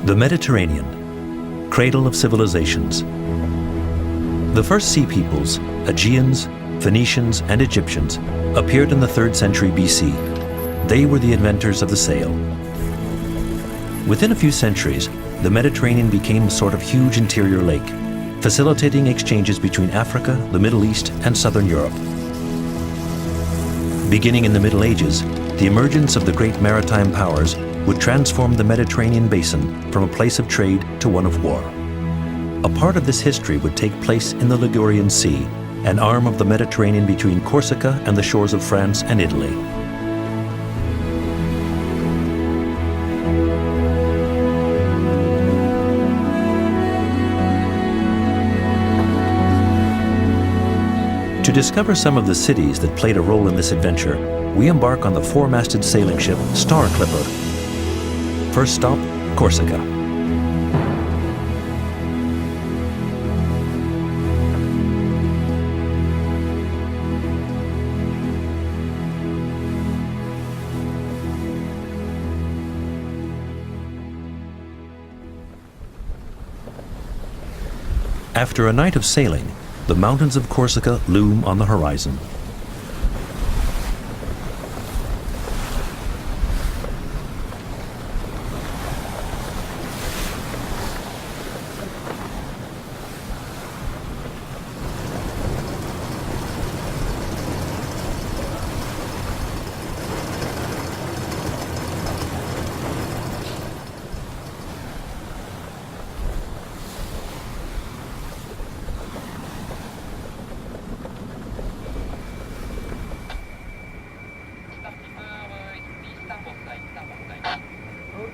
The Mediterranean, cradle of civilizations. The first sea peoples, Aegeans, Phoenicians, and Egyptians, appeared in the 3rd century BC. They were the inventors of the sail. Within a few centuries, the Mediterranean became a sort of huge interior lake, facilitating exchanges between Africa, the Middle East, and Southern Europe. Beginning in the Middle Ages, the emergence of the great maritime powers would transform the Mediterranean basin from a place of trade to one of war. A part of this history would take place in the Ligurian Sea, an arm of the Mediterranean between Corsica and the shores of France and Italy. To discover some of the cities that played a role in this adventure, we embark on the 4-masted sailing ship Star Clipper. First stop, Corsica. After a night of sailing, the mountains of Corsica loom on the horizon.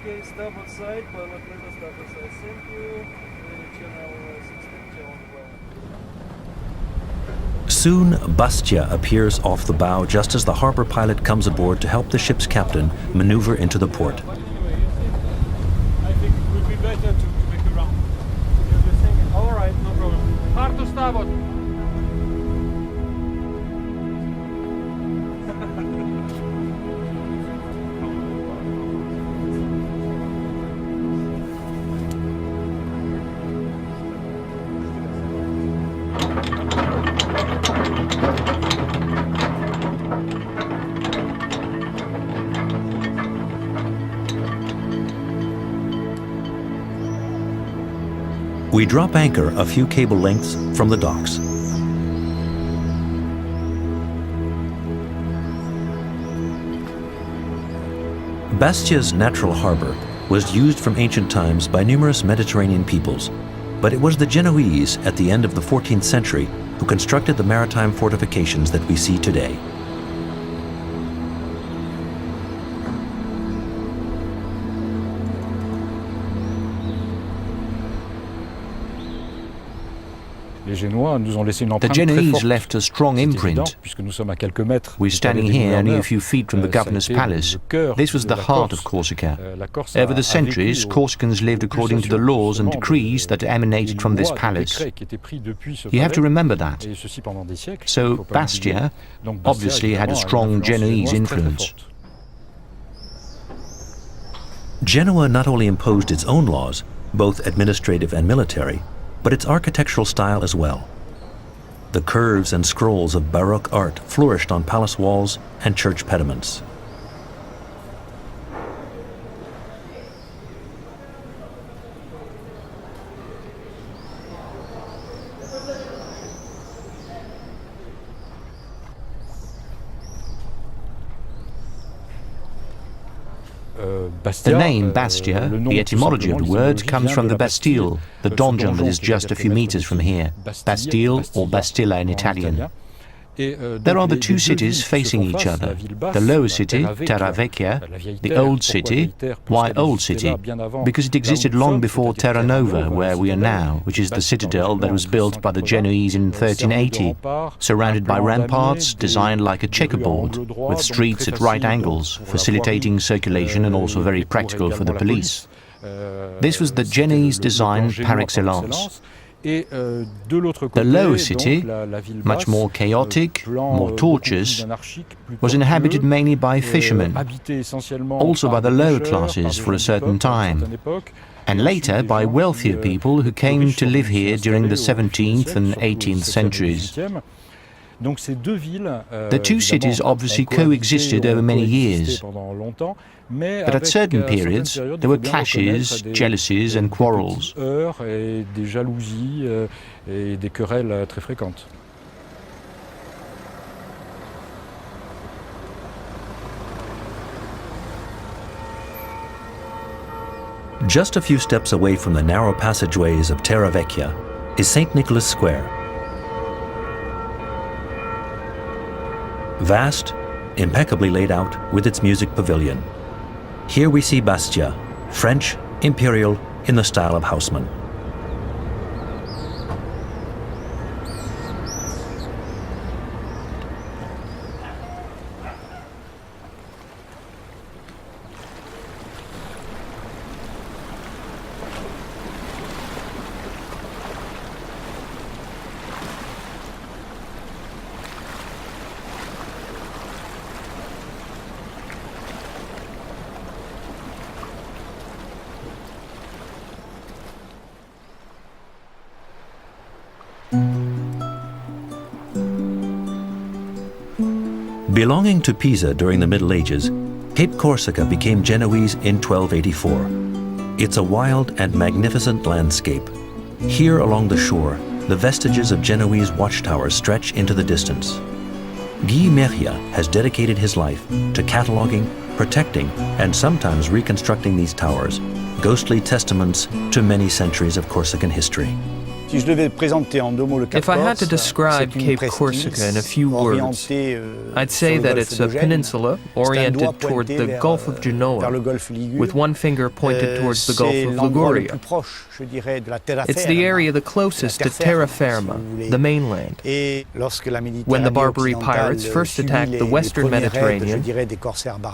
Okay, starboard side, pilot letter starboard side, thank you. Channel 16, channel 12. Soon, Bastia appears off the bow just as the harbor pilot comes aboard to help the ship's captain maneuver into the port. I think it would be better to make a round. All right, no problem. Hard to starboard. We drop anchor a few cable lengths from the docks. Bastia's natural harbor was used from ancient times by numerous Mediterranean peoples, but it was the Genoese at the end of the 14th century who constructed the maritime fortifications that we see today. The Genoese left a strong imprint. We're standing here only a few feet from the governor's palace. This was the heart of Corsica. Over the centuries, Corsicans lived according to the laws and decrees that emanated from this palace. You have to remember that. So Bastia obviously had a strong Genoese influence. Genoa not only imposed its own laws, both administrative and military, but its architectural style as well. The curves and scrolls of Baroque art flourished on palace walls and church pediments. The name Bastia, the etymology of the word, comes from the Bastille, the donjon that is just a few meters from here. Bastille or Bastilla in Italian. There are the two cities facing each other. The lower city, Terra Vecchia, the old city. Why old city? Because it existed long before Terra Nova, where we are now, which is the citadel that was built by the Genoese in 1380, surrounded by ramparts designed like a checkerboard, with streets at right angles, facilitating circulation and also very practical for the police. This was the Genoese design par excellence. The lower city, much more chaotic, more tortuous, was inhabited mainly by fishermen, also by the lower classes for a certain time, and later by wealthier people who came to live here during the 17th and 18th centuries. The two cities obviously coexisted over many years, but at certain periods there were clashes, jealousies and quarrels. Just a few steps away from the narrow passageways of Terra Vecchia is St. Nicholas Square. Vast, impeccably laid out with its music pavilion. Here we see Bastia, French, imperial, in the style of Haussmann. Belonging to Pisa during the Middle Ages, Cape Corsica became Genoese in 1284. It's a wild and magnificent landscape. Here along the shore, the vestiges of Genoese watchtowers stretch into the distance. Guy Meria has dedicated his life to cataloging, protecting, and sometimes reconstructing these towers, ghostly testaments to many centuries of Corsican history. If I had to describe Cape Corsica in a few words, I'd say that it's a peninsula oriented toward the Gulf of Genoa, with one finger pointed towards the Gulf of Liguria. It's the area the closest to terra firma, the mainland. When the Barbary pirates first attacked the western Mediterranean,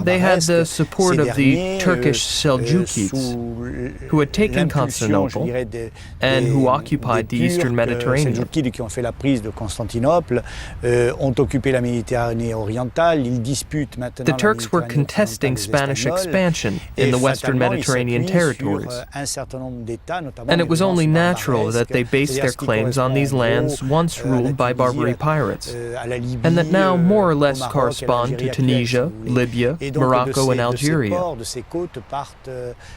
they had the support of the Turkish Seljukids, who had taken Constantinople and who occupied the eastern Mediterranean. The Turks were contesting Spanish expansion in the western Mediterranean territories, and it was only natural that they based their claims on these lands once ruled by Barbary pirates, and that now more or less correspond to Tunisia, Libya, Morocco, and Algeria.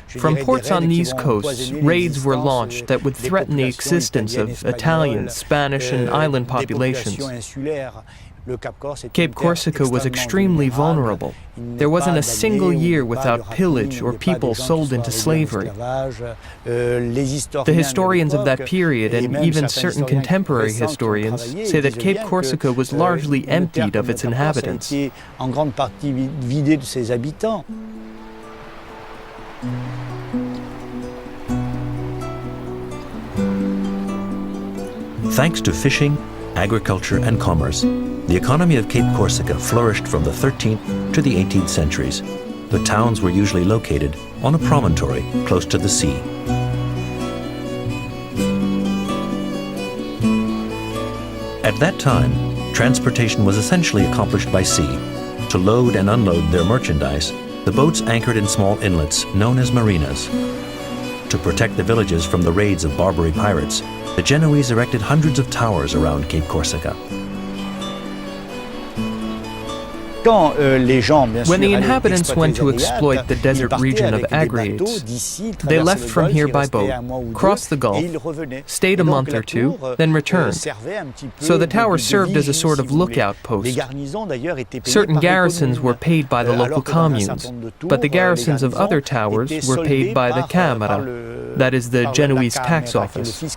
From ports on these coasts, raids were launched that would threaten the existence of Italian, Spanish, and island populations. Cape Corsica was extremely vulnerable. There wasn't a single year without pillage or people sold into slavery. The historians of that period, and even certain contemporary historians, say that Cape Corsica was largely emptied of its inhabitants. Thanks to fishing, agriculture, and commerce, the economy of Cape Corsica flourished from the 13th to the 18th centuries. The towns were usually located on a promontory close to the sea. At that time, transportation was essentially accomplished by sea. To load and unload their merchandise, the boats anchored in small inlets known as marinas. To protect the villages from the raids of Barbary pirates, the Genoese erected hundreds of towers around Cape Corsica. When the inhabitants went to exploit the desert region of Agriates, they left from here by boat, crossed the Gulf, stayed a month or two, then returned. So the tower served as a sort of lookout post. Certain garrisons were paid by the local communes, but the garrisons of other towers were paid by the Camera, that is the Genoese tax office.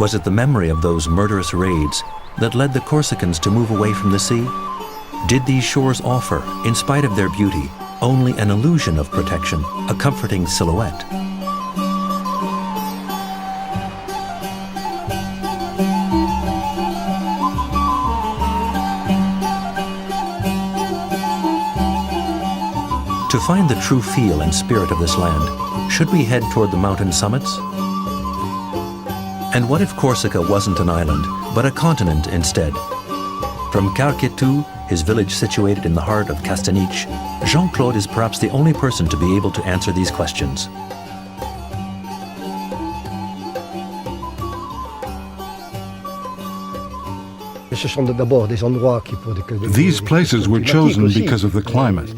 Was it the memory of those murderous raids that led the Corsicans to move away from the sea? Did these shores offer, in spite of their beauty, only an illusion of protection, a comforting silhouette? To find the true feel and spirit of this land, should we head toward the mountain summits? And what if Corsica wasn't an island, but a continent instead? From Carchetu, his village situated in the heart of Castaniche, Jean-Claude is perhaps the only person to be able to answer these questions. These places were chosen because of the climate.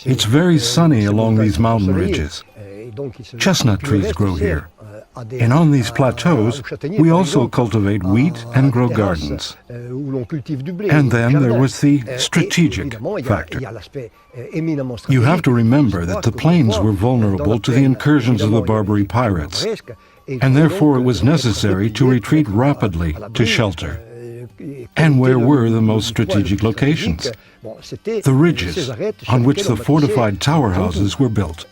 It's very sunny along these mountain ridges. Chestnut trees grow here. And on these plateaus, we also cultivate wheat and grow gardens. And then there was the strategic factor. You have to remember that the plains were vulnerable to the incursions of the Barbary pirates, and therefore it was necessary to retreat rapidly to shelter. And where were the most strategic locations? The ridges on which the fortified tower houses were built.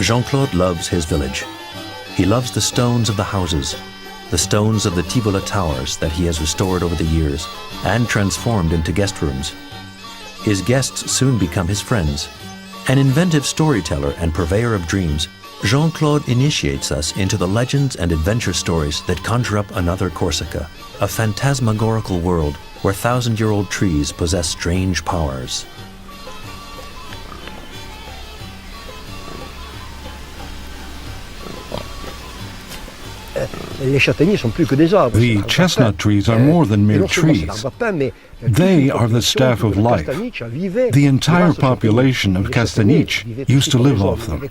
Jean-Claude loves his village. He loves the stones of the houses, the stones of the Tivola towers that he has restored over the years and transformed into guest rooms. His guests soon become his friends. An inventive storyteller and purveyor of dreams, Jean-Claude initiates us into the legends and adventure stories that conjure up another Corsica, a phantasmagorical world where thousand-year-old trees possess strange powers. The chestnut trees are more than mere trees. They are the staff of life. The entire population of Castaniche used to live off them.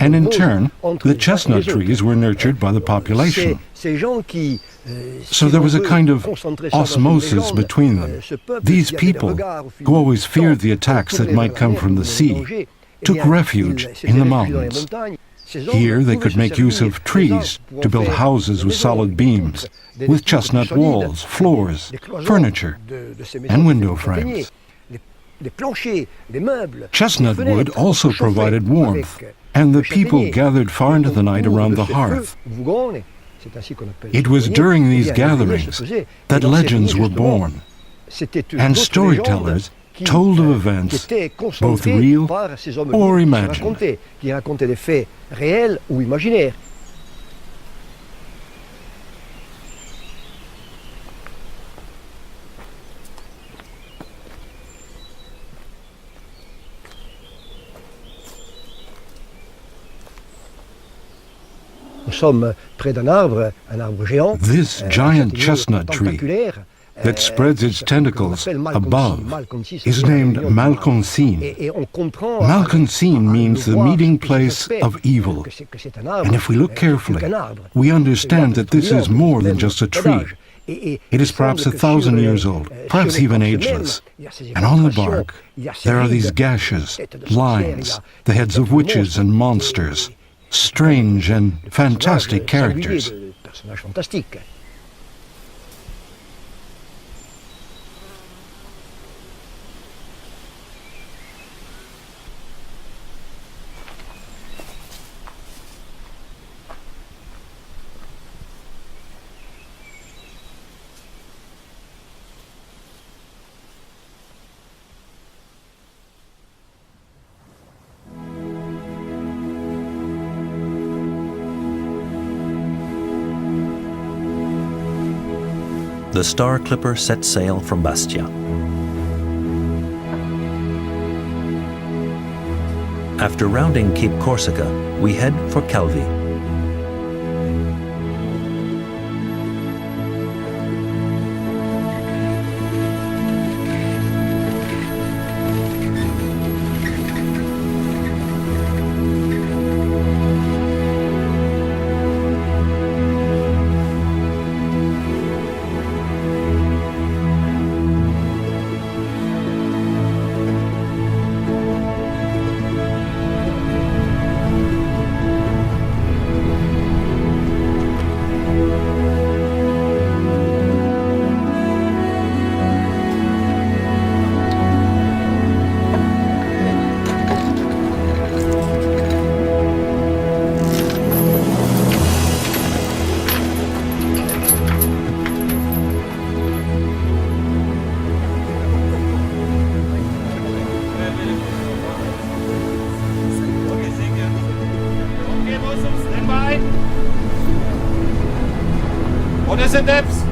And in turn, the chestnut trees were nurtured by the population. So there was a kind of osmosis between them. These people, who always feared the attacks that might come from the sea, took refuge in the mountains. Here they could make use of trees to build houses with solid beams, with chestnut walls, floors, furniture, and window frames. Chestnut wood also provided warmth, and the people gathered far into the night around the hearth. It was during these gatherings that legends were born, and storytellers told of events, both real or imagined. This giant chestnut tree that spreads its tentacles above is named Malconcine. Malconcine means the meeting place of evil. And if we look carefully, we understand that this is more than just a tree. It is perhaps 1,000 years old, perhaps even ageless. And on the bark, there are these gashes, lines, the heads of witches and monsters, strange and fantastic characters. The Star Clipper sets sail from Bastia. After rounding Cape Corsica, we head for Calvi. stand by. Orders and depths.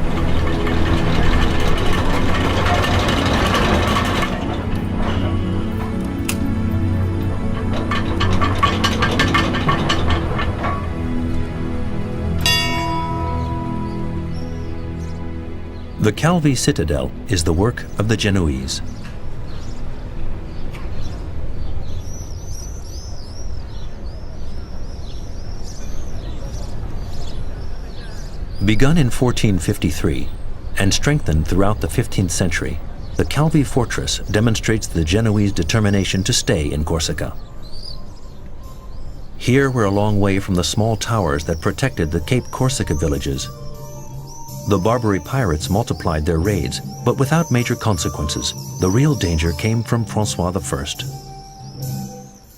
The Calvi citadel is the work of the Genoese. Begun in 1453 and strengthened throughout the 15th century, the Calvi fortress demonstrates the Genoese determination to stay in Corsica. Here we're a long way from the small towers that protected the Cape Corsica villages. The Barbary pirates multiplied their raids, but without major consequences. The real danger came from Francois I.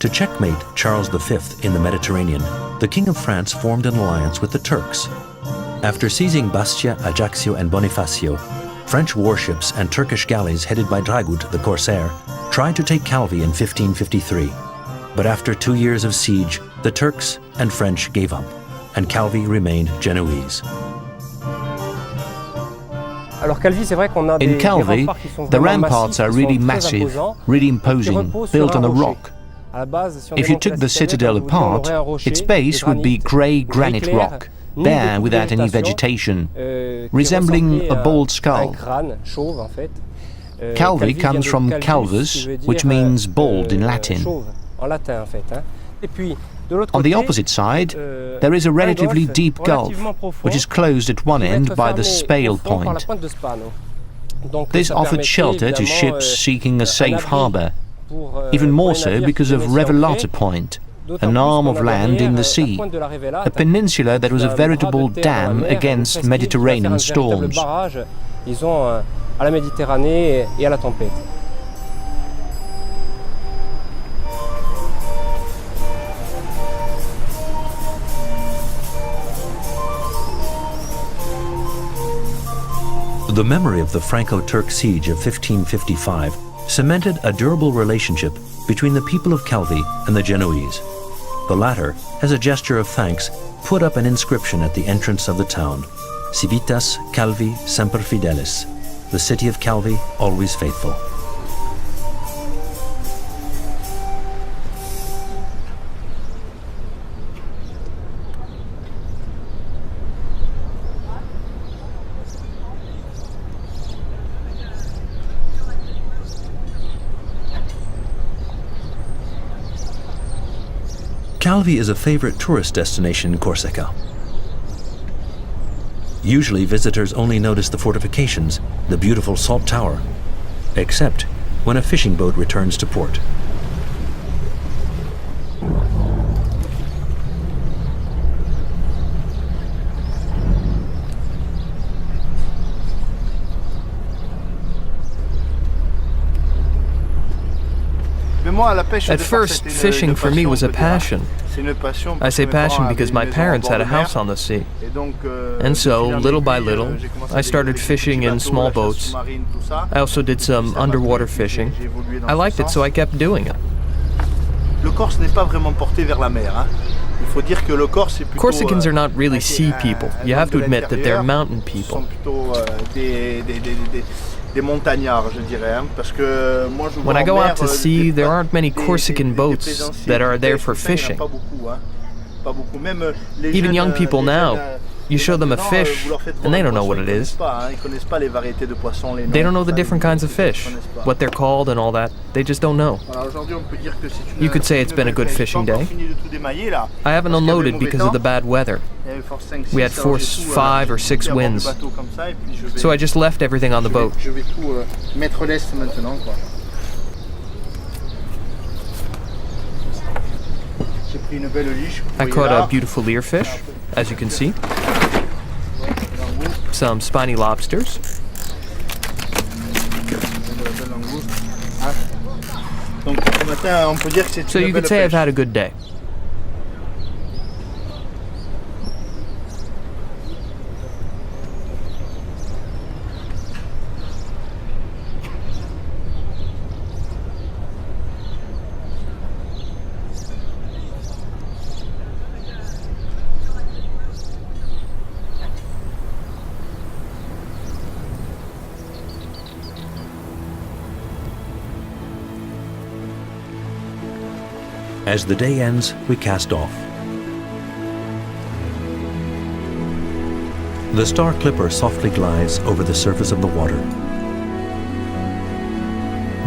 To checkmate Charles V in the Mediterranean, the King of France formed an alliance with the Turks. After seizing Bastia, Ajaccio, and Bonifacio, French warships and Turkish galleys headed by Dragut the Corsair tried to take Calvi in 1553. But after 2 years of siege, the Turks and French gave up, and Calvi remained Genoese. In Calvi, the ramparts are really massive, really imposing, built on a rock. If you took the citadel apart, its base would be grey granite rock, bare without any vegetation, resembling a bald skull. Calvi comes from calvus, which means bald in Latin. On the opposite side, there is a relatively deep gulf, which is closed at one end by the spale point. This offered shelter to ships seeking a safe harbour, even more so because of Revelata Point, an arm of land in the sea, a peninsula that was a veritable dam against Mediterranean storms. The memory of the Franco-Turk siege of 1555 cemented a durable relationship between the people of Calvi and the Genoese. The latter, as a gesture of thanks, put up an inscription at the entrance of the town, Civitas Calvi Semper Fidelis, the city of Calvi always faithful. Calvi is a favorite tourist destination in Corsica. Usually visitors only notice the fortifications, the beautiful salt tower, except when a fishing boat returns to port. At first, fishing for me was a passion. I say passion because my parents had a house on the sea. And so, little by little, I started fishing in small boats. I also did some underwater fishing. I liked it, so I kept doing it. Corsicans are not really sea people. You have to admit that they're mountain people. When I go out to sea, there aren't many Corsican boats that are there for fishing. Even young people now, you show them a fish, and they don't know what it is. They don't know the different kinds of fish, what they're called and all that. They just don't know. You could say it's been a good fishing day. I haven't unloaded because of the bad weather. We had force 5 or 6 winds. So I just left everything on the boat. I caught a beautiful leerfish, as you can see. Some spiny lobsters. So you could say I've had a good day. As the day ends, we cast off. The Star Clipper softly glides over the surface of the water.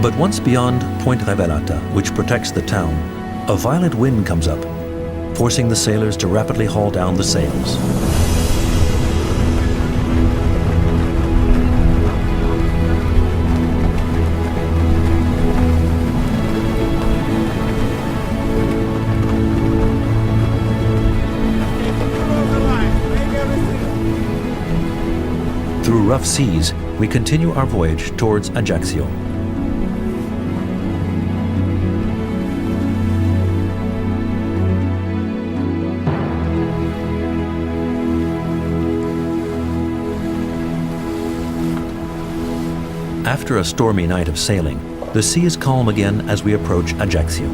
But once beyond Point Revelata, which protects the town, a violent wind comes up, forcing the sailors to rapidly haul down the sails. Through rough seas, we continue our voyage towards Ajaccio. After a stormy night of sailing, the sea is calm again as we approach Ajaccio.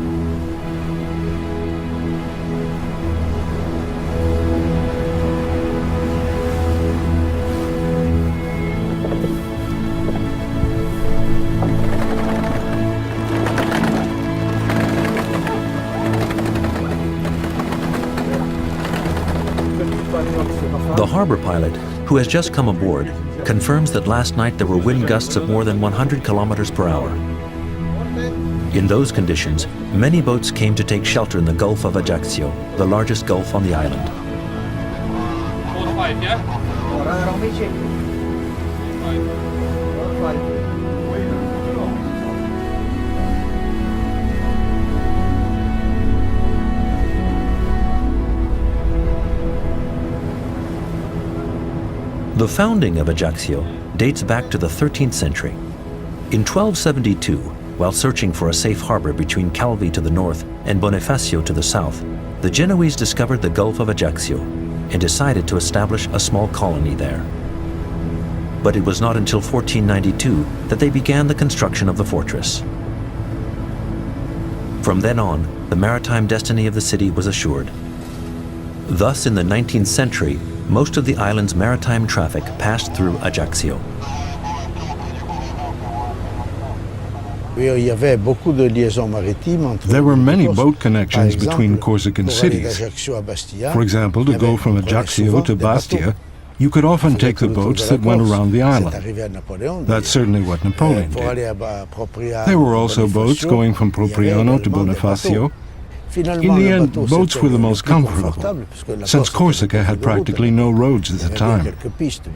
The harbor pilot, who has just come aboard, confirms that last night there were wind gusts of more than 100 kilometers per hour. In those conditions, many boats came to take shelter in the Gulf of Ajaccio, the largest gulf on the island. 4-5, yeah? The founding of Ajaccio dates back to the 13th century. In 1272, while searching for a safe harbor between Calvi to the north and Bonifacio to the south, the Genoese discovered the Gulf of Ajaccio and decided to establish a small colony there. But it was not until 1492 that they began the construction of the fortress. From then on, the maritime destiny of the city was assured. Thus, in the 19th century, most of the island's maritime traffic passed through Ajaccio. There were many boat connections between Corsican cities. For example, to go from Ajaccio to Bastia, you could often take the boats that went around the island. That's certainly what Napoleon did. There were also boats going from Propriano to Bonifacio. In the end, boats were the most comfortable, since Corsica had practically no roads at the time,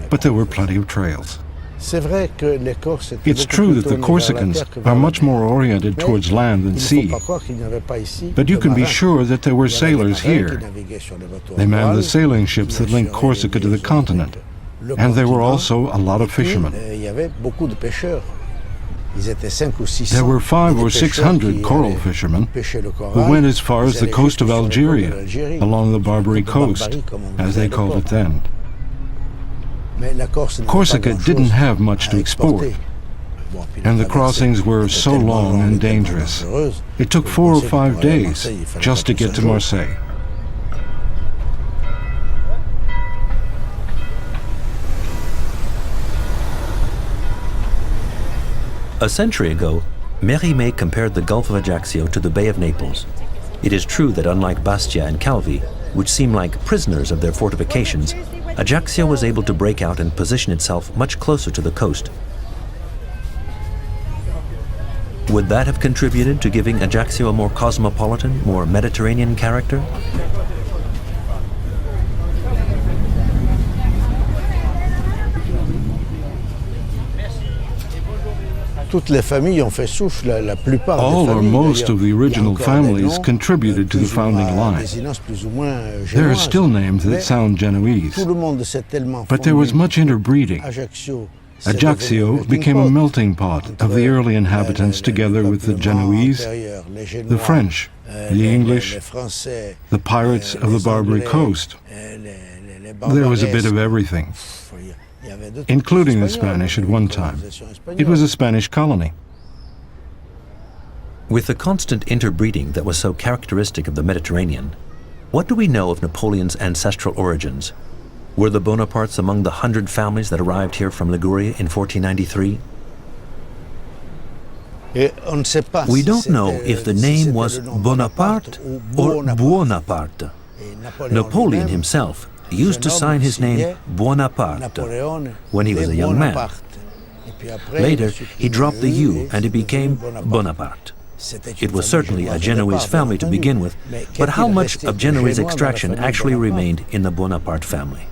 but there were plenty of trails. It's true that the Corsicans are much more oriented towards land than sea, but you can be sure that there were sailors here. They manned the sailing ships that linked Corsica to the continent, and there were also a lot of fishermen. There were 500 or 600 coral fishermen who went as far as the coast of Algeria, along the Barbary coast, as they called it then. Corsica didn't have much to export, and the crossings were so long and dangerous. It took 4 or 5 days just to get to Marseille. A century ago, Mérimée compared the Gulf of Ajaccio to the Bay of Naples. It is true that unlike Bastia and Calvi, which seem like prisoners of their fortifications, Ajaccio was able to break out and position itself much closer to the coast. Would that have contributed to giving Ajaccio a more cosmopolitan, more Mediterranean character? All or most of the original families contributed to the founding line. There are still names that sound Genoese, but there was much interbreeding. Ajaccio became a melting pot of the early inhabitants together with the Genoese, the French, the English, the pirates of the Barbary coast. There was a bit of everything, including the Spanish at one time. It was a Spanish colony. With the constant interbreeding that was so characteristic of the Mediterranean, what do we know of Napoleon's ancestral origins? Were the Bonapartes among the 100 families that arrived here from Liguria in 1493? We don't know if the name was Bonaparte or Buonaparte. Napoleon himself used to sign his name Buonaparte when he was a young man. Later, he dropped the U and it became Bonaparte. It was certainly a Genoese family to begin with, but how much of Genoese extraction actually remained in the Bonaparte family?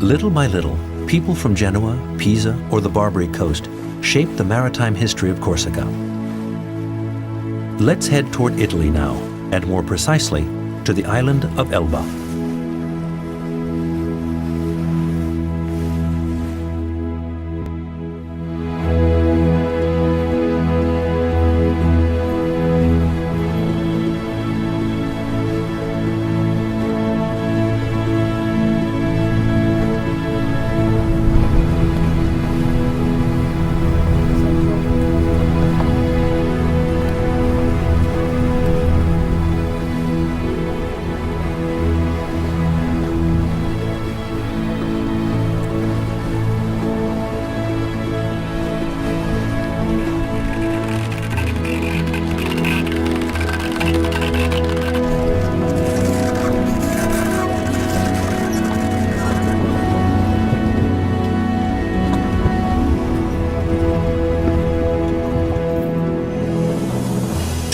Little by little, people from Genoa, Pisa, or the Barbary coast shaped the maritime history of Corsica. Let's head toward Italy now, and more precisely, to the island of Elba.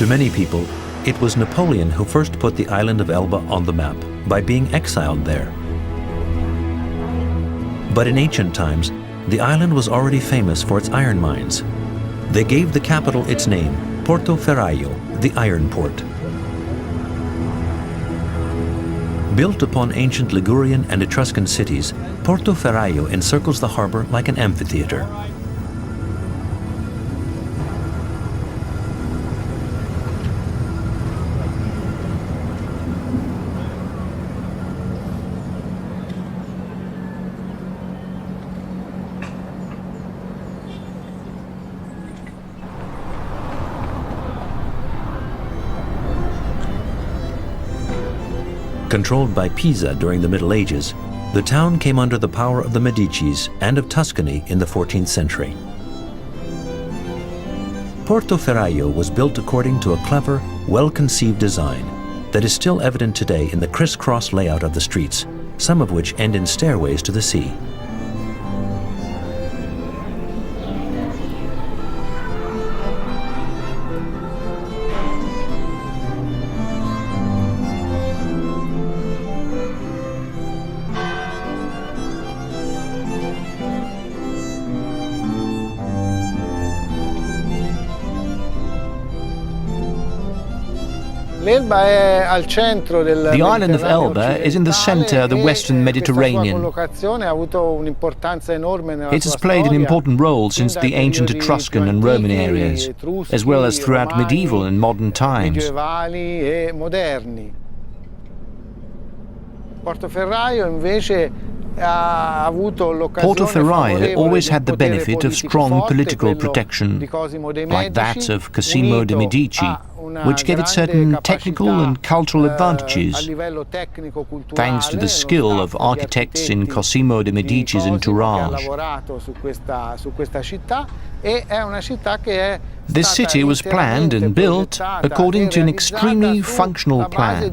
To many people, it was Napoleon who first put the island of Elba on the map by being exiled there. But in ancient times, the island was already famous for its iron mines. They gave the capital its name, Portoferraio, the iron port. Built upon ancient Ligurian and Etruscan cities, Portoferraio encircles the harbor like an amphitheater. Controlled by Pisa during the Middle Ages, the town came under the power of the Medicis and of Tuscany in the 14th century. Portoferraio was built according to a clever, well-conceived design that is still evident today in the crisscross layout of the streets, some of which end in stairways to the sea. The island of Elba is in the center of the Western Mediterranean. It has played an important role since the ancient Etruscan and Roman areas, as well as throughout medieval and modern times. Portoferraio always had the benefit of strong political protection, like that of Cosimo de' Medici, which gave it certain technical and cultural advantages, thanks to the skill of architects in Cosimo de' Medici's entourage. This city was planned and built according to an extremely functional plan.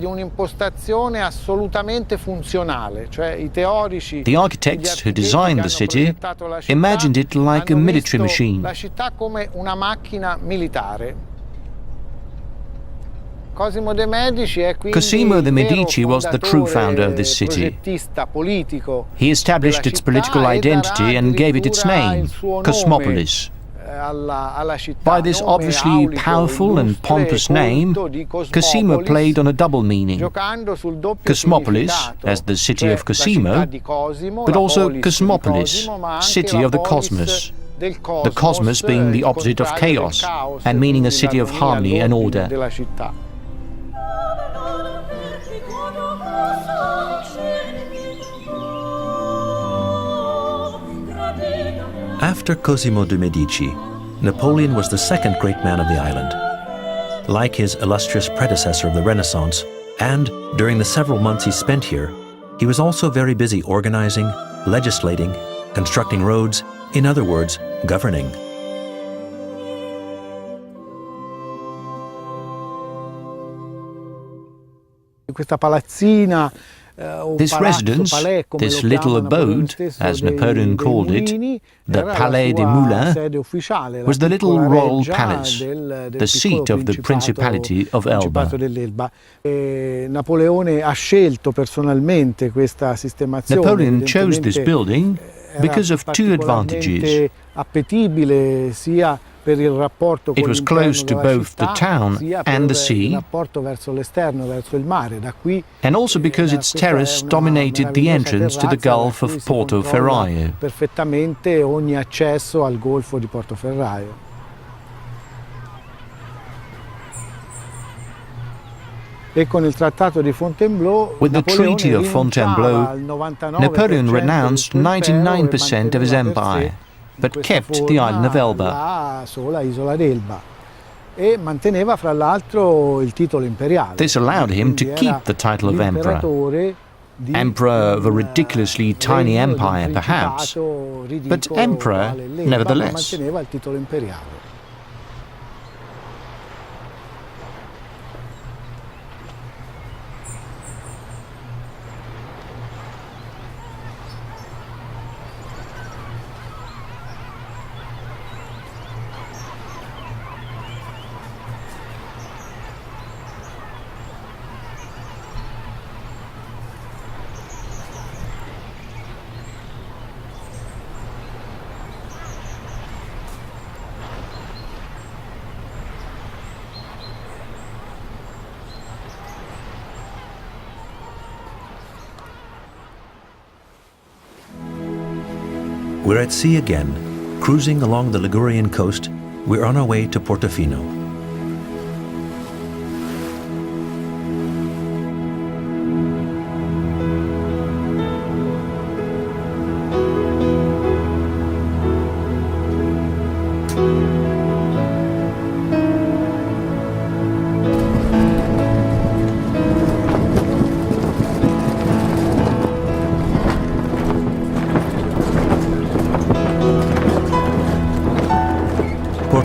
The architects who designed the city imagined it like a military machine. Cosimo de' Medici was the true founder of this city. He established its political identity and gave it its name, Cosmopolis. By this obviously powerful and pompous name, Cosimo played on a double meaning. Cosmopolis, as the city of Cosimo, but also Cosmopolis, city of the cosmos. The cosmos being the opposite of chaos, and meaning a city of harmony and order. After Cosimo de' Medici, Napoleon was the second great man of the island. Like his illustrious predecessor of the Renaissance, and during the several months he spent here, he was also very busy organizing, legislating, constructing roads, in other words, governing. This residence, this little abode, as Napoleon called it, the Palais des Moulins, was the little royal palace, the seat of the Principality of Elba. Napoleon chose this building because of two advantages. It was close to both the town and the sea, and also because its terrace dominated the entrance to the Gulf of Portoferraio. With the Treaty of Fontainebleau, Napoleon renounced 99% of his empire, but kept the island of Elba. This allowed him to keep the title of emperor. Emperor of a ridiculously tiny empire, perhaps, but emperor nevertheless. We're at sea again, cruising along the Ligurian coast. We're on our way to Portofino.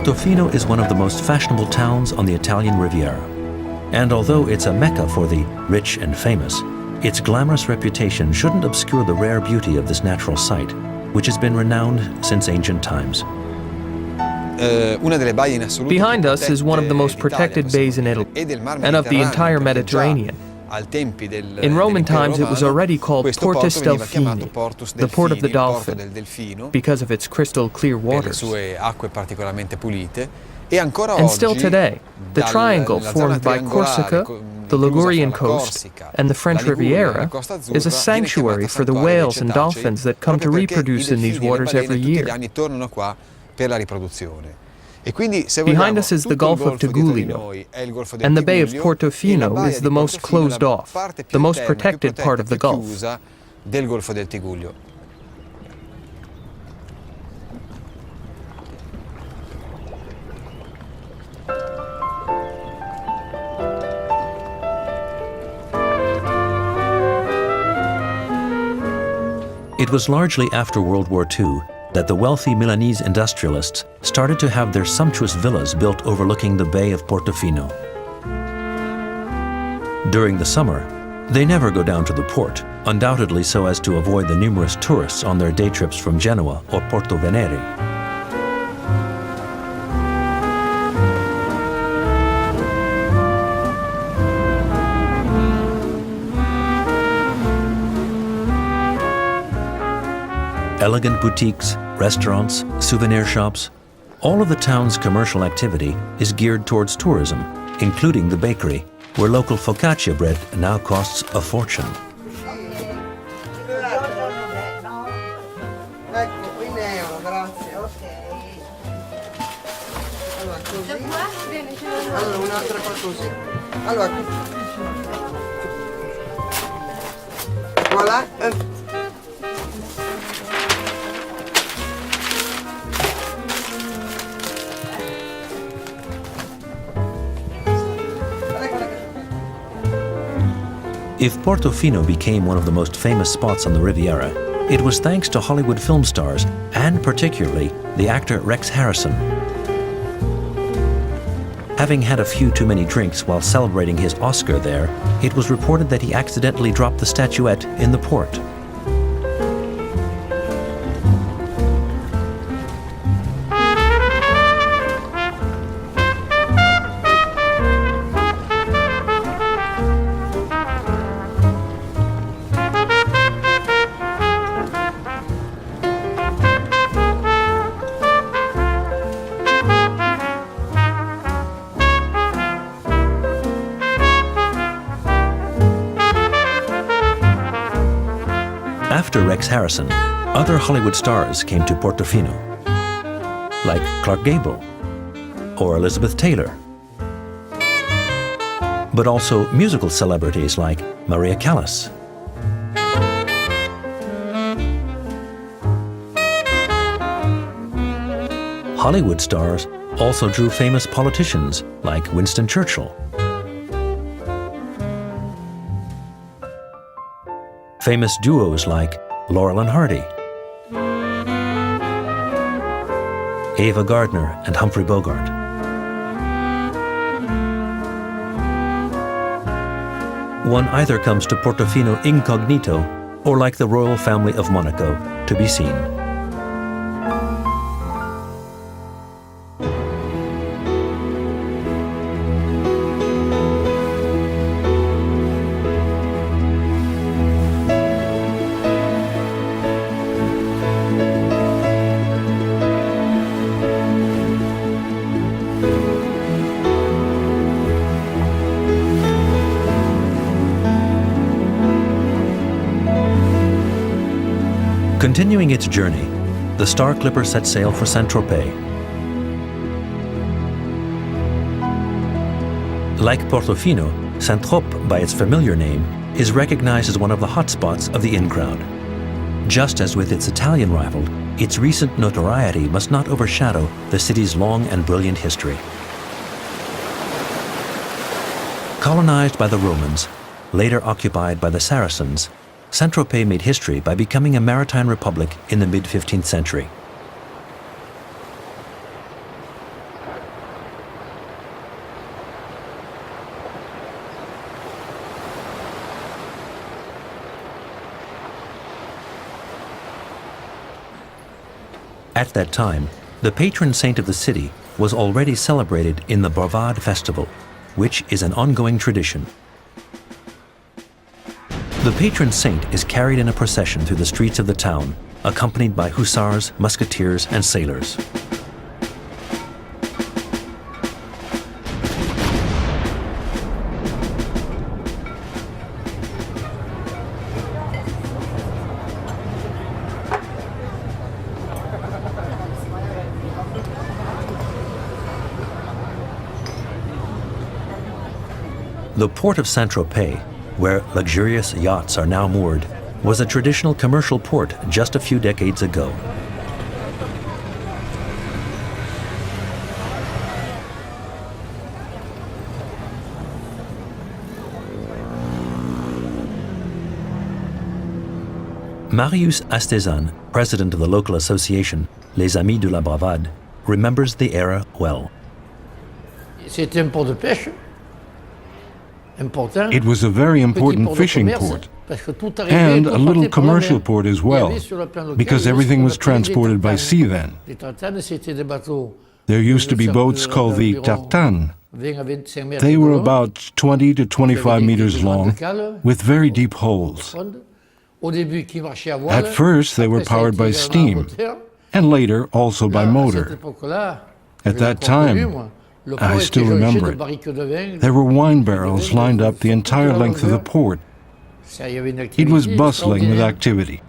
Portofino is one of the most fashionable towns on the Italian Riviera. And although it's a mecca for the rich and famous, its glamorous reputation shouldn't obscure the rare beauty of this natural site, which has been renowned since ancient times. Behind us is one of the most protected bays in Italy, and of the entire Mediterranean. In Roman times it was already called Portus Delphini, the port of the dolphin, because of its crystal clear waters. And still today, the triangle formed by Corsica, the Ligurian coast, and the French Riviera is a sanctuary for the whales and dolphins that come to reproduce in these waters every year. Behind us is the Gulf of Tigullio, and the Bay of Portofino is the most closed off, the most protected part of the Gulf. It was largely after World War II that the wealthy Milanese industrialists started to have their sumptuous villas built overlooking the Bay of Portofino. During the summer, they never go down to the port, undoubtedly so as to avoid the numerous tourists on their day trips from Genoa or Porto Venere. Elegant boutiques, restaurants, souvenir shops, all of the town's commercial activity is geared towards tourism, including the bakery, where local focaccia bread now costs a fortune. If Portofino became one of the most famous spots on the Riviera, it was thanks to Hollywood film stars, and particularly the actor Rex Harrison. Having had a few too many drinks while celebrating his Oscar there, it was reported that he accidentally dropped the statuette in the port. After Rex Harrison, other Hollywood stars came to Portofino, like Clark Gable or Elizabeth Taylor, but also musical celebrities like Maria Callas, Hollywood stars also drew famous politicians like Winston Churchill. Famous duos like Laurel and Hardy, Ava Gardner and Humphrey Bogart. One either comes to Portofino incognito or like the royal family of Monaco, to be seen. Continuing its journey, the Star Clipper set sail for Saint-Tropez. Like Portofino, Saint-Tropez, by its familiar name, is recognized as one of the hotspots of the in-crowd. Just as with its Italian rival, its recent notoriety must not overshadow the city's long and brilliant history. Colonized by the Romans, later occupied by the Saracens, Saint-Tropez made history by becoming a maritime republic in the mid-15th century. At that time, the patron saint of the city was already celebrated in the Bravade Festival, which is an ongoing tradition. The patron saint is carried in a procession through the streets of the town, accompanied by hussars, musketeers, and sailors. The port of Saint-Tropez, where luxurious yachts are now moored, was a traditional commercial port just a few decades ago. Marius Astezan, president of the local association, Les Amis de la Bravade, remembers the era well. It was a very important fishing port, and a little commercial port as well, because everything was transported by sea then. There used to be boats called the tartanes. They were about 20 to 25 meters long, with very deep holes. At first they were powered by steam, and later also by motor. At that time, I still remember it, there were wine barrels lined up the entire length of the port. It was bustling with activity.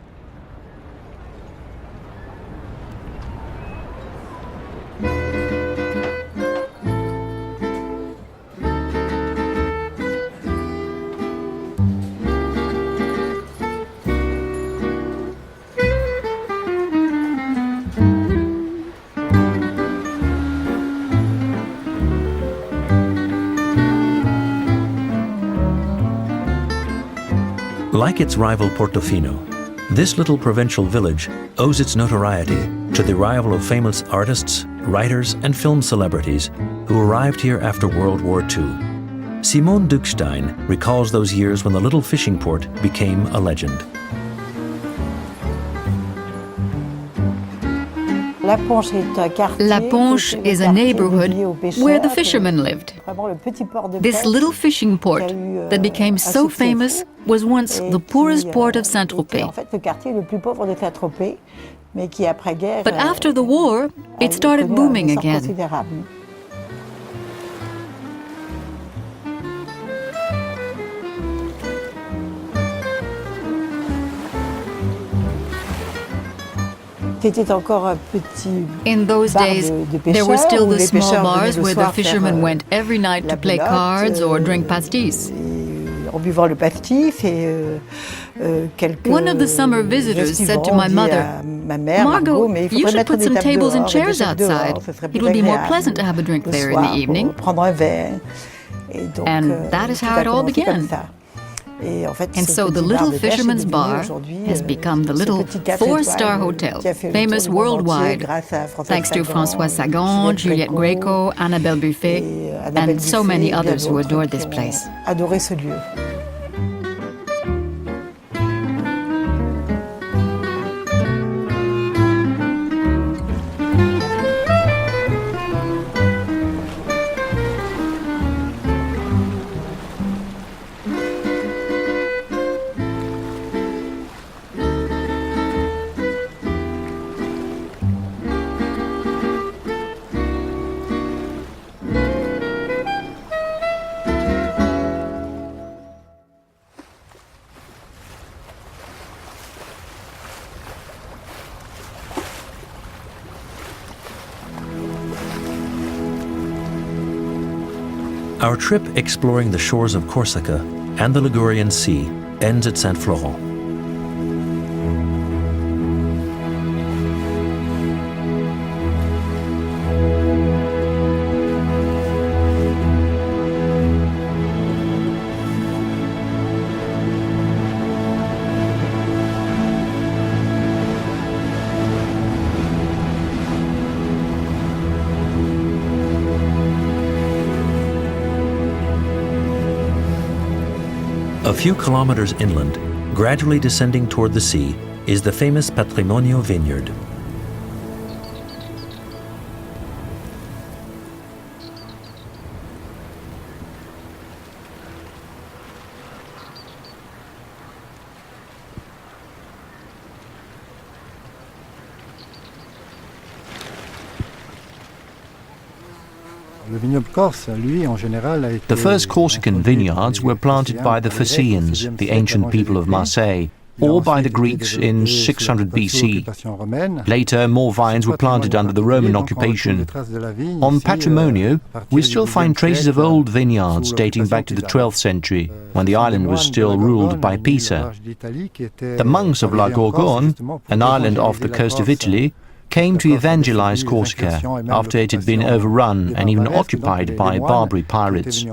Like its rival Portofino, this little provincial village owes its notoriety to the arrival of famous artists, writers, and film celebrities who arrived here after World War II. Simone Duckstein recalls those years when the little fishing port became a legend. La Ponche is a neighborhood where the fishermen lived. This little fishing port that became so famous was once the poorest port of Saint-Tropez. But after the war, it started booming again. In those days, there were still the small bars where the fishermen went every night to play cards or drink pastis. One of the summer visitors said to my mother, "Margot, you should put some tables and chairs outside. It would be more pleasant to have a drink there in the evening." And that is how it all began. And so the Little Fisherman's Bar has become the little four-star hotel, famous worldwide, thanks to François Sagan, Juliette Greco, Annabelle Buffet, and so many others who adore this place. Our trip exploring the shores of Corsica and the Ligurian Sea ends at Saint Florent. A few kilometers inland, gradually descending toward the sea, is the famous Patrimonio vineyard. The first Corsican vineyards were planted by the Phaeacians, the ancient people of Marseille, or by the Greeks in 600 BC. Later, more vines were planted under the Roman occupation. On Patrimonio, we still find traces of old vineyards dating back to the 12th century, when the island was still ruled by Pisa. The monks of La Gorgone, an island off the coast of Italy, came to evangelize Corsica after it had been overrun and even occupied by Barbary pirates.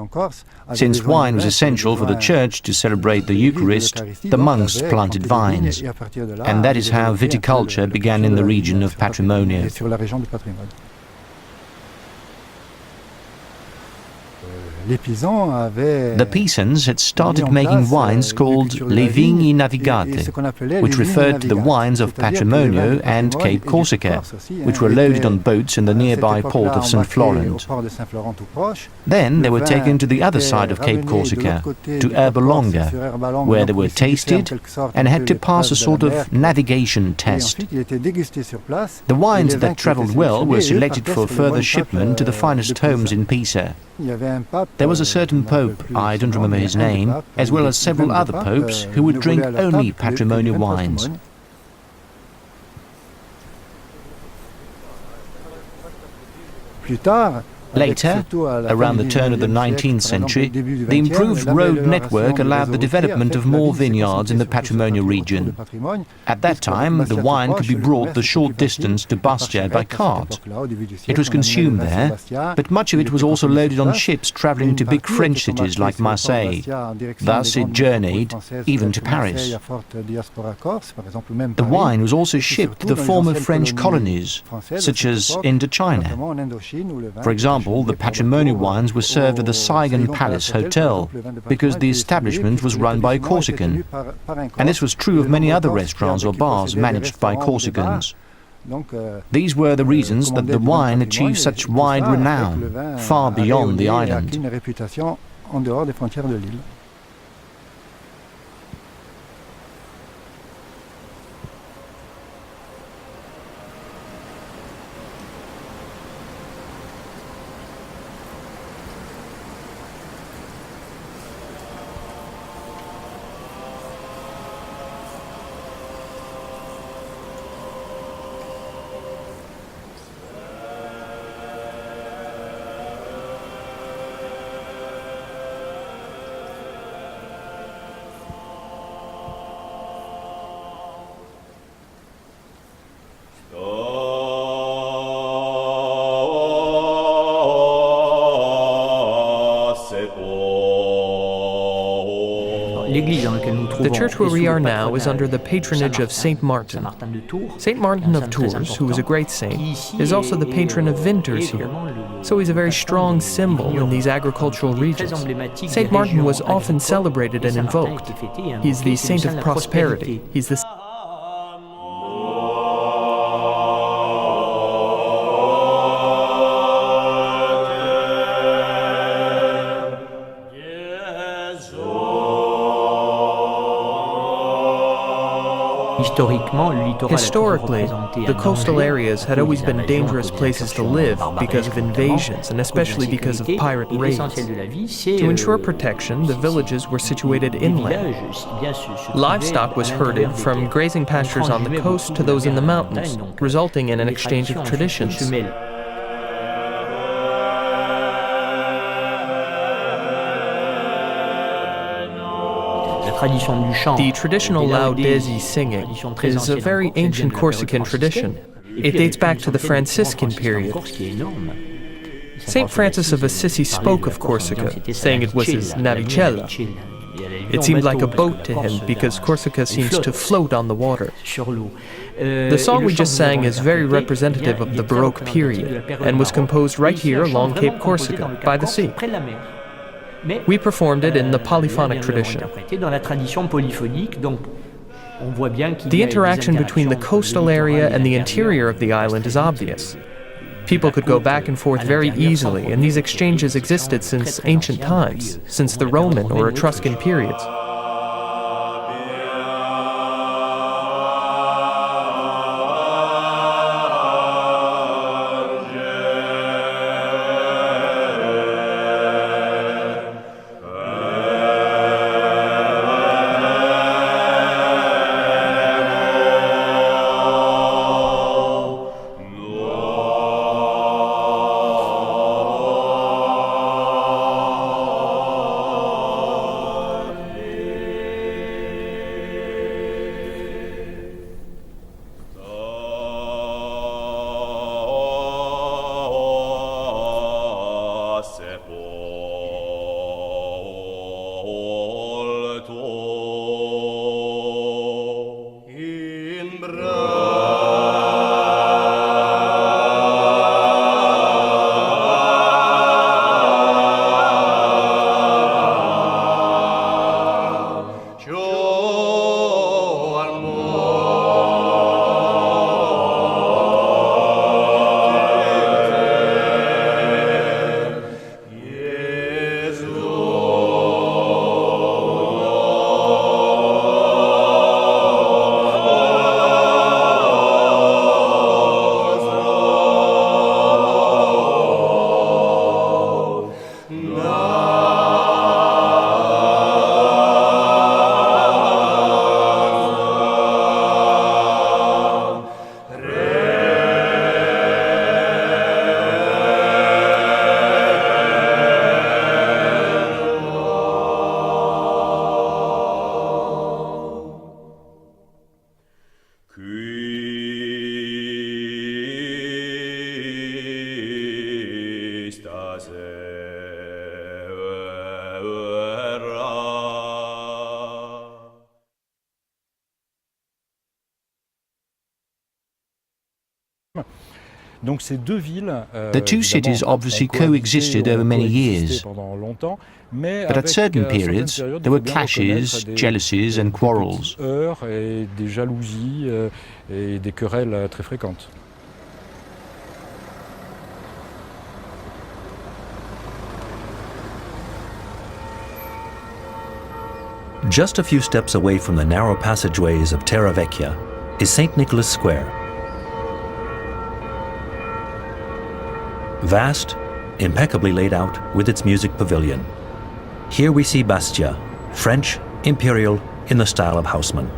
Since wine was essential for the church to celebrate the Eucharist, the monks planted vines, and that is how viticulture began in the region of Patrimonio. The Pisans had started making wines called Les Vignes Navigate, which referred to the wines of Patrimonio and Cape Corsica, which were loaded on boats in the nearby port of St. Florent. Then they were taken to the other side of Cape Corsica, to Herba Longa, where they were tasted and had to pass a sort of navigation test. The wines that travelled well were selected for further shipment to the finest homes in Pisa. There was a certain pope, I don't remember his name, as well as several other popes who would drink only patrimonial wines. Later, around the turn of the 19th century, the improved road network allowed the development of more vineyards in the Patrimonio region. At that time, the wine could be brought the short distance to Bastia by cart. It was consumed there, but much of it was also loaded on ships travelling to big French cities like Marseille. Thus it journeyed even to Paris. The wine was also shipped to the former French colonies, such as Indochina. For example, the patrimonial wines were served at the Saigon Palace Hotel, because the establishment was run by a Corsican. And this was true of many other restaurants or bars managed by Corsicans. These were the reasons that the wine achieved such wide renown, far beyond the island. The church where we are now is under the patronage of Saint Martin. Saint Martin of Tours, who was a great saint, is also the patron of vintners here, so he's a very strong symbol in these agricultural regions. Saint Martin was often celebrated and invoked. He's the saint of prosperity. He's the Historically, the coastal areas had always been dangerous places to live because of invasions and especially because of pirate raids. To ensure protection, the villages were situated inland. Livestock was herded from grazing pastures on the coast to those in the mountains, resulting in an exchange of traditions. The traditional laudesi singing is a very ancient Corsican tradition. It dates back to the Franciscan period. Saint Francis of Assisi spoke of Corsica, saying it was his navicella. It seemed like a boat to him because Corsica seems to float on the water. The song we just sang is very representative of the Baroque period and was composed right here along Cape Corsica, by the sea. We performed it in the polyphonic tradition. The interaction between the coastal area and the interior of the island is obvious. People could go back and forth very easily, and these exchanges existed since ancient times, since the Roman or Etruscan periods. The two cities obviously coexisted over many years, but at certain periods there were clashes, jealousies and quarrels. Just a few steps away from the narrow passageways of Terra Vecchia is St. Nicholas Square. Vast, impeccably laid out with its music pavilion. Here we see Bastia, French, imperial, in the style of Haussmann.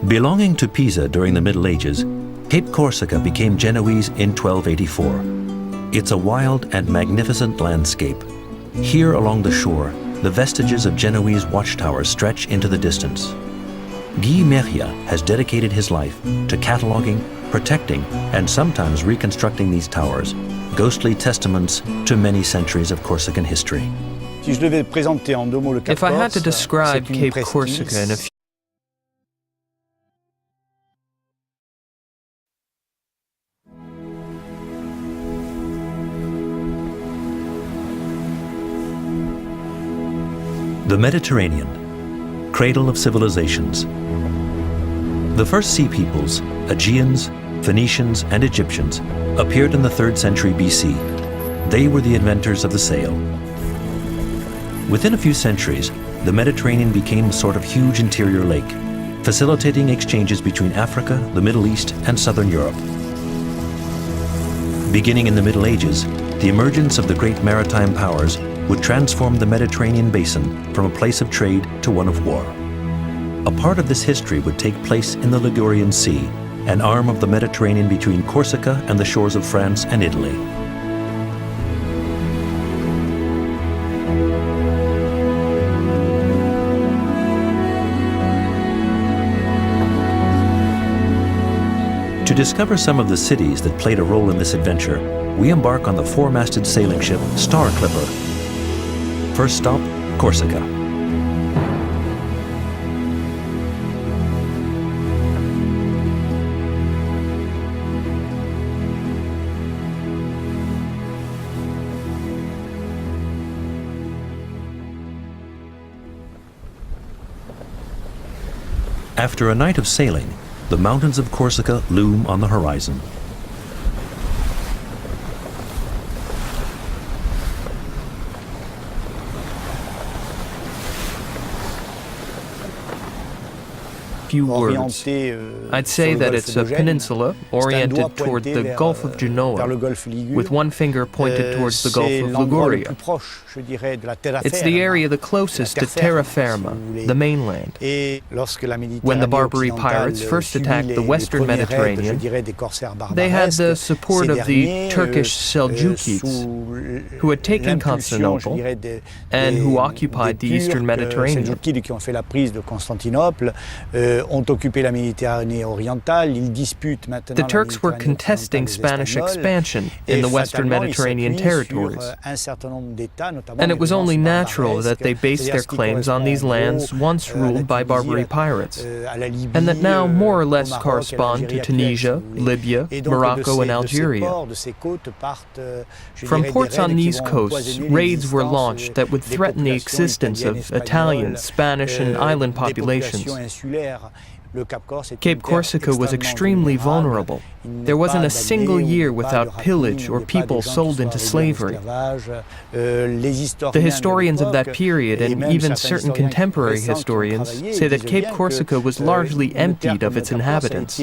Belonging to Pisa during the Middle Ages, Cape Corsica became Genoese in 1284. It's a wild and magnificent landscape. Here along the shore, the vestiges of Genoese watchtowers stretch into the distance. Guy Meria has dedicated his life to cataloging, protecting, and sometimes reconstructing these towers, ghostly testaments to many centuries of Corsican history. If I had to describe Cape Corsica in a few The Mediterranean, cradle of civilizations. The first sea peoples, Aegeans, Phoenicians, and Egyptians, appeared in the 3rd century BC. They were the inventors of the sail. Within a few centuries, the Mediterranean became a sort of huge interior lake, facilitating exchanges between Africa, the Middle East, and Southern Europe. Beginning in the Middle Ages, the emergence of the great maritime powers would transform the Mediterranean basin from a place of trade to one of war. A part of this history would take place in the Ligurian Sea, an arm of the Mediterranean between Corsica and the shores of France and Italy. To discover some of the cities that played a role in this adventure, we embark on the four-masted sailing ship Star Clipper. First stop, Corsica. After a night of sailing, the mountains of Corsica loom on the horizon. Few words. I'd say that it's a peninsula oriented toward the Gulf of Genoa, with one finger pointed towards the Gulf of Liguria. It's the area the closest to terra firma, the mainland. When the Barbary pirates first attacked the western Mediterranean, they had the support of the Turkish Seljukids, who had taken Constantinople and who occupied the eastern Mediterranean. The Turks were contesting Spanish expansion in the western Mediterranean territories, and it was only natural that they based their claims on these lands once ruled by Barbary pirates, and that now more or less correspond to Tunisia, Libya, Morocco, and Algeria. From ports on these coasts, raids were launched that would threaten the existence of Italian, Spanish, and island populations. Cape Corsica was extremely vulnerable. There wasn't a single year without pillage or people sold into slavery. The historians of that period, and even certain contemporary historians, say that Cape Corsica was largely emptied of its inhabitants.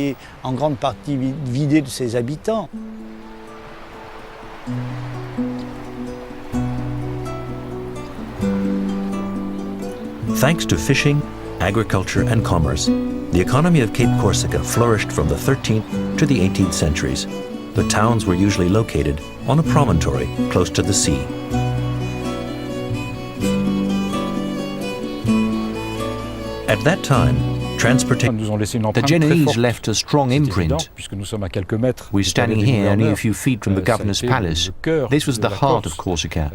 Thanks to fishing, agriculture, and commerce, the economy of Cape Corsica flourished from the 13th to the 18th centuries. The towns were usually located on a promontory close to the sea. At that time, the Genoese left a strong imprint. We're standing here only a few feet from the governor's palace. This was the heart of Corsica.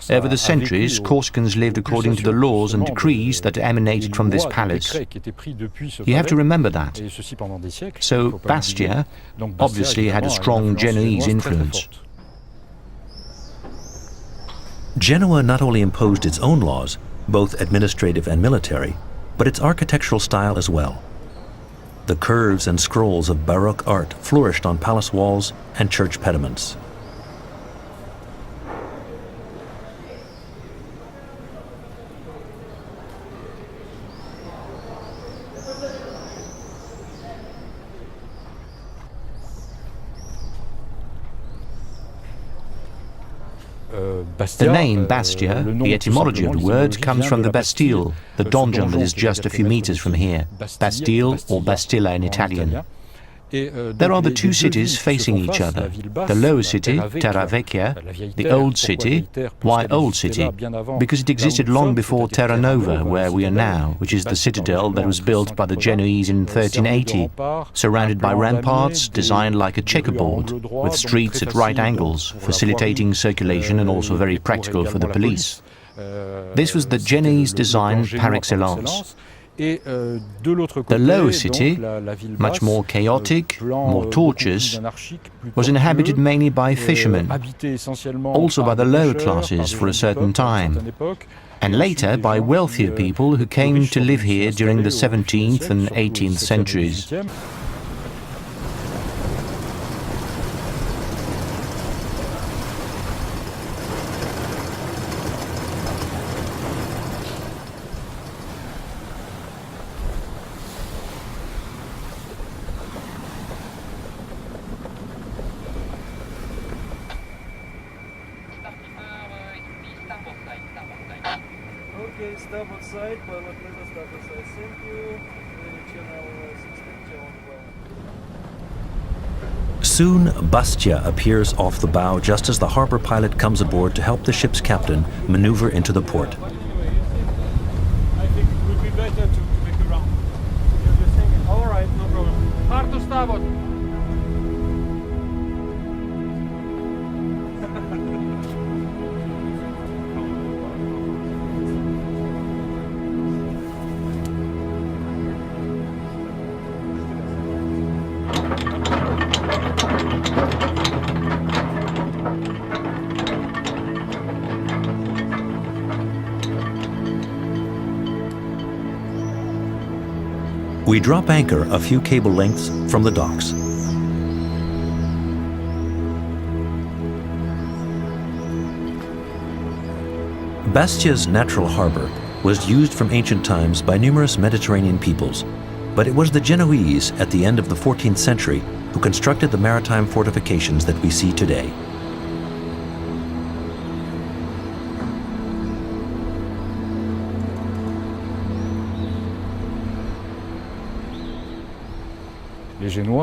Over the centuries, Corsicans lived according to the laws and decrees that emanated from this palace. You have to remember that. So Bastia obviously had a strong Genoese influence. Genoa not only imposed its own laws, both administrative and military, but its architectural style as well. The curves and scrolls of Baroque art flourished on palace walls and church pediments. The name Bastia, the etymology of the word, comes from the Bastille, the donjon that is just a few meters from here. Bastille or Bastilla in Italian. There are the two cities facing each other. The lower city, Terra Vecchia, the old city. Why old city? Because it existed long before Terra Nova, where we are now, which is the citadel that was built by the Genoese in 1380, surrounded by ramparts, designed like a checkerboard, with streets at right angles, facilitating circulation and also very practical for the police. This was the Genoese design par excellence. The lower city, much more chaotic, more tortuous, was inhabited mainly by fishermen, also by the lower classes for a certain time, and later by wealthier people who came to live here during the 17th and 18th centuries. Okay, stop outside, pilot laser stop outside, thank you. Soon, Bastia appears off the bow just as the harbor pilot comes aboard to help the ship's captain maneuver into the port. I think it would be better to make a round. All right, no problem. Hard to starboard. We drop anchor a few cable lengths from the docks. Bastia's natural harbor was used from ancient times by numerous Mediterranean peoples, but it was the Genoese at the end of the 14th century who constructed the maritime fortifications that we see today. Les Génois